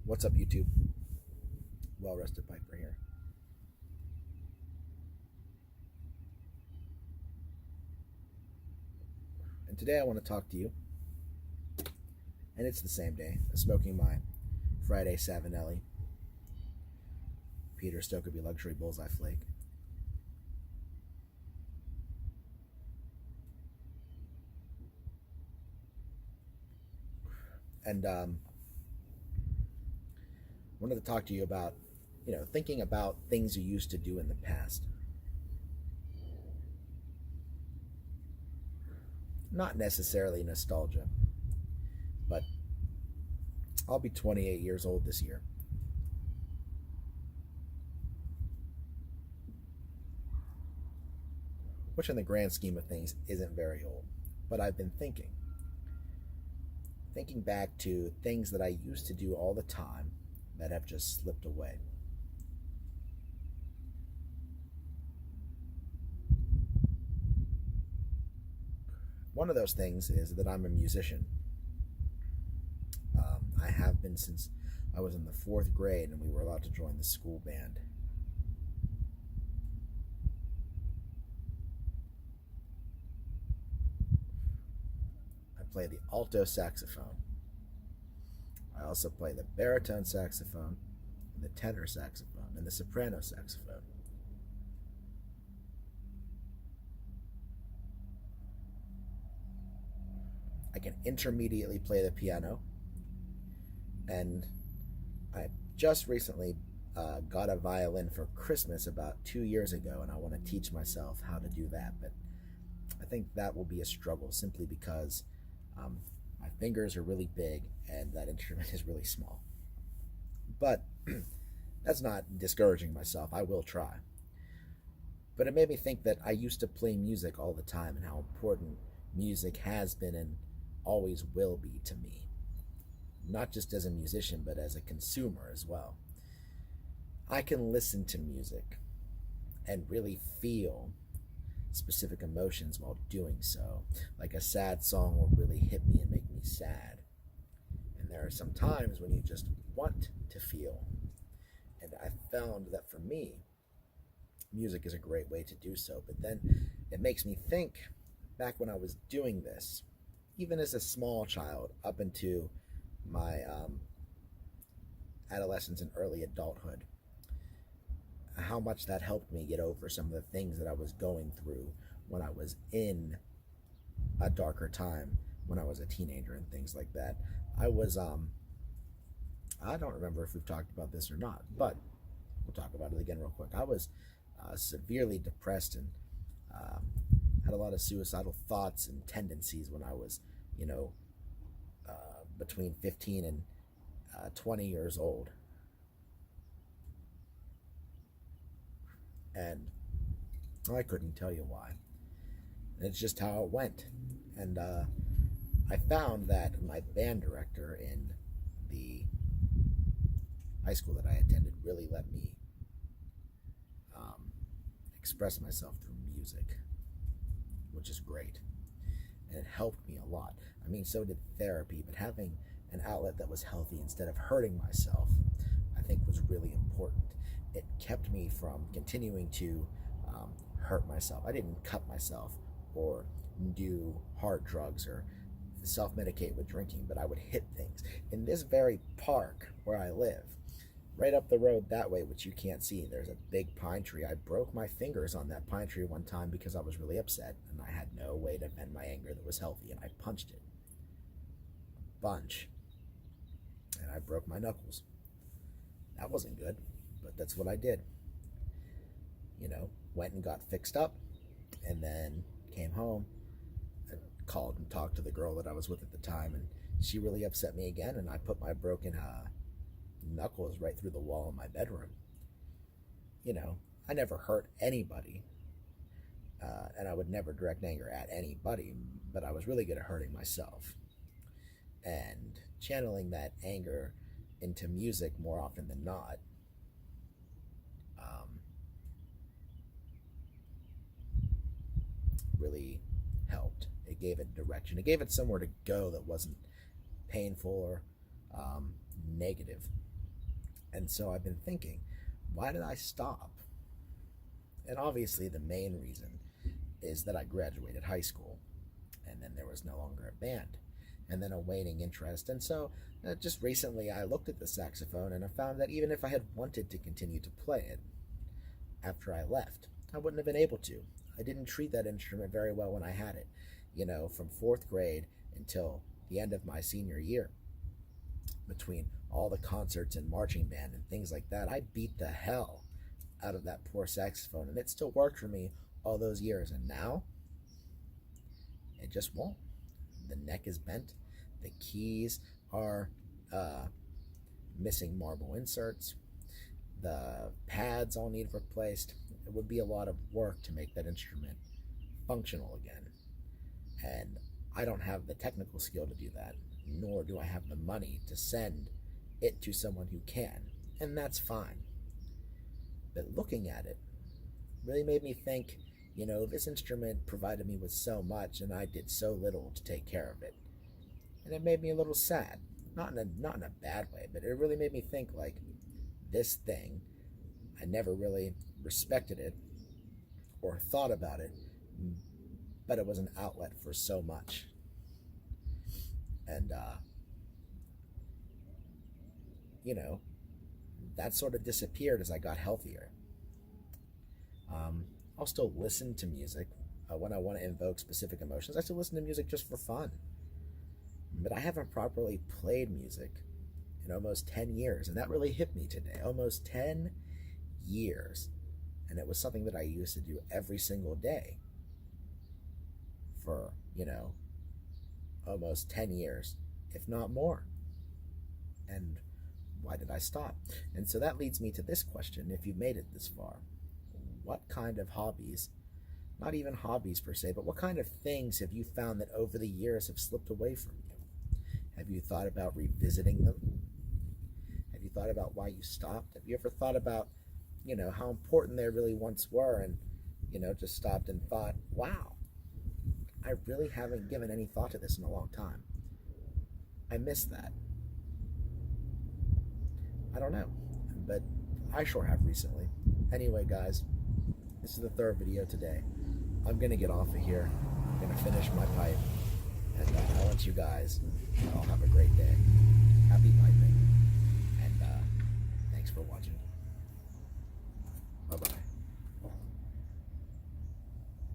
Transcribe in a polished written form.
What's up, YouTube? Well rested Piper here. And today I want to talk to you. And it's the same day. I'm smoking my Friday Savinelli Peter Stokkebye Luxury Bullseye Flake. And wanted to talk to you about, thinking about things you used to do in the past. Not necessarily nostalgia, but I'll be 28 years old this year. Which in the grand scheme of things isn't very old. But I've been thinking back to things that I used to do all the time that have just slipped away. One of those things is that I'm a musician. I have been since I was in the fourth grade and we were allowed to join the school band. I play the alto saxophone. I also play the baritone saxophone, and the tenor saxophone, and the soprano saxophone. I can intermediately play the piano, and I just recently got a violin for Christmas about 2 years ago, and I want to teach myself how to do that. But I think that will be a struggle simply because um, my fingers are really big and that instrument is really small. But that's not discouraging myself. I will try. But it made me think that I used to play music all the time and how important music has been and always will be to me. Not just as a musician, but as a consumer as well. I can listen to music and really feel specific emotions while doing so. Like a sad song will really hit me and make me sad. And there are some times when you just want to feel. And I found that for me, music is a great way to do so. But then it makes me think back when I was doing this, even as a small child, up into my adolescence and early adulthood, how much that helped me get over some of the things that I was going through when I was in a darker time, when I was a teenager and things like that. I was, I don't remember if we've talked about this or not, but we'll talk about it again real quick. I was severely depressed and um, had a lot of suicidal thoughts and tendencies when I was, you know, between 15 and 20 years old. And I couldn't tell you why. It's just how it went. And I found that my band director in the high school that I attended really let me um, express myself through music, which is great. And it helped me a lot. I mean, so did therapy, but having an outlet that was healthy instead of hurting myself, I think was really important. It kept me from continuing to hurt myself. I didn't cut myself or do hard drugs or self medicate with drinking, but I would hit things. In this very park where I live, right up the road that way, which you can't see, there's a big pine tree. I broke my fingers on that pine tree one time because I was really upset and I had no way to vent my anger that was healthy, and I punched it a bunch and I broke my knuckles. That wasn't good, but that's what I did. Went and got fixed up and then came home and called and talked to the girl that I was with at the time, and she really upset me again, and I put my broken knuckles right through the wall in my bedroom. I never hurt anybody, and I would never direct anger at anybody, but I was really good at hurting myself and channeling that anger into music more often than not. Um, really helped. It gave it direction. It gave it somewhere to go that wasn't painful or negative. And so I've been thinking, why did I stop? And obviously, the main reason is that I graduated high school, and then there was no longer a band, and then a waning interest. And so, just recently, I looked at the saxophone and I found that even if I had wanted to continue to play it after I left, I wouldn't have been able to. I didn't treat that instrument very well when I had it, from fourth grade until the end of my senior year. Between all the concerts and marching band and things like that, I beat the hell out of that poor saxophone, and it still worked for me all those years. And now it just won't. The neck is bent, the keys are missing marble inserts, the pads all need replaced. It would be a lot of work to make that instrument functional again, and I don't have the technical skill to do that, nor do I have the money to send it to someone who can, and that's fine. But looking at it really made me think, this instrument provided me with so much and I did so little to take care of it. And it made me a little sad. Not in a bad way, but it really made me think, like, this thing, I never really respected it or thought about it, but it was an outlet for so much. And, that sort of disappeared as I got healthier. I'll still listen to music when I want to invoke specific emotions. I still listen to music just for fun. But I haven't properly played music in almost 10 years, and that really hit me today. Almost 10 years. And it was something that I used to do every single day for, almost 10 years, if not more. And why did I stop? And so that leads me to this question. If you've made it this far, what kind of hobbies, not even hobbies per se, but what kind of things have you found that over the years have slipped away from you? Have you thought about revisiting them? Have you thought about why you stopped? Have you ever thought about, how important they really once were, and, just stopped and thought, wow, I really haven't given any thought to this in a long time. I miss that. I don't know, but I sure have recently. Anyway, guys, this is the third video today. I'm going to get off of here. I'm going to finish my pipe, and I want you guys all have a great day. Happy piping, and thanks for watching.